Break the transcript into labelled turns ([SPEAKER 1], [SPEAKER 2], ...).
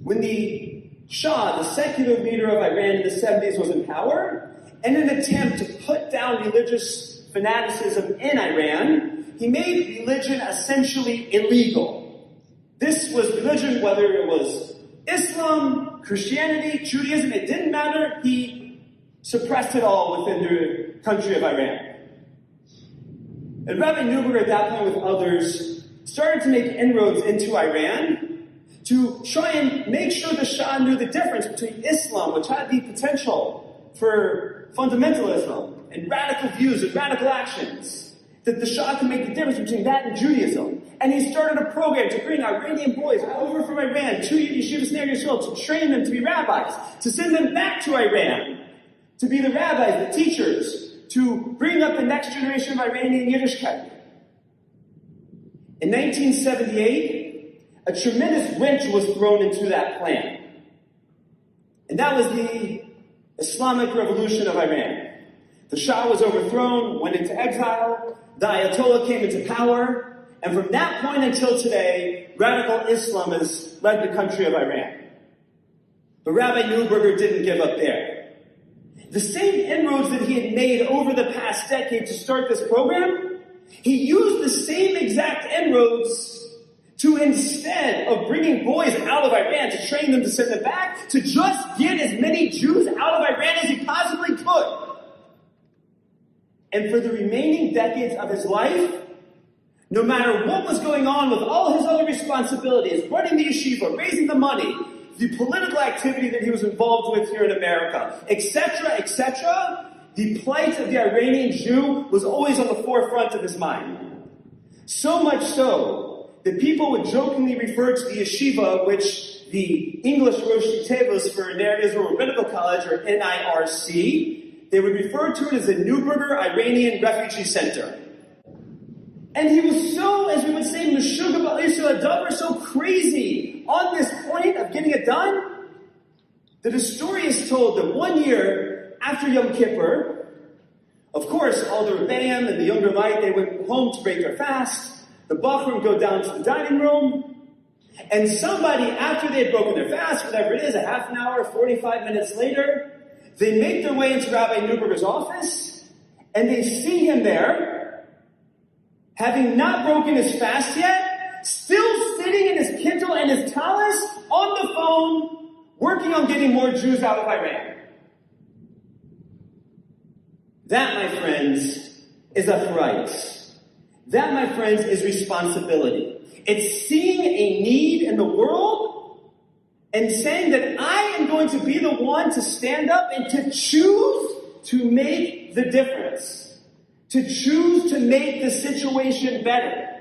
[SPEAKER 1] when the Shah, the secular leader of Iran in the 70s, was in power, in an attempt to put down religious fanaticism in Iran, he made religion essentially illegal. This was religion, whether it was Islam, Christianity, Judaism, it didn't matter. He suppressed it all within the country of Iran. And Rabbi Neuberger, at that point with others, started to make inroads into Iran to try and make sure the Shah knew the difference between Islam, which had the potential for fundamentalism and radical views and radical actions, that the Shah could make the difference between that and Judaism. And he started a program to bring Iranian boys over from Iran to Yeshivas near Yisrael to train them to be rabbis, to send them back to Iran, to be the rabbis, the teachers, to bring up the next generation of Iranian Yiddishkeit. In 1978, a tremendous wrench was thrown into that plan. And that was the Islamic Revolution of Iran. The Shah was overthrown, went into exile, the Ayatollah came into power, and from that point until today, radical Islam has led the country of Iran. But Rabbi Neuberger didn't give up there. The same inroads that he had made over the past decade to start this program, he used the same exact inroads to, instead of bringing boys out of Iran to train them to send them back, to just get as many Jews out of Iran as he possibly could. And for the remaining decades of his life, no matter what was going on with all his other responsibilities, running the yeshiva, raising the money, the political activity that he was involved with here in America, etc., the plight of the Iranian Jew was always on the forefront of his mind. So much so that people would jokingly refer to the yeshiva, which the English Rosh Tevos for Ner Israel Rabbinical College, or NIRC, they would refer to it as the Neuberger Iranian Refugee Center. And he was so, as we would say, Meshuggah Ba'Yisrael Adavar, so crazy on this point of getting it done, that a story is told that one year after Yom Kippur, of course, all the Rebbeim and the younger light, they went home to break their fast. The Bachrim would go down to the dining room, and somebody, after they had broken their fast, whatever it is, a half an hour, 45 minutes later, they make their way into Rabbi Neuberger's office, and they see him there, having not broken his fast yet, still sitting in his kittel and his talis, on the phone, working on getting more Jews out of Iran. That, my friends, is acharius. That, my friends, is responsibility. It's seeing a need in the world and saying that I am going to be the one to stand up and to choose to make the difference. To choose to make the situation better.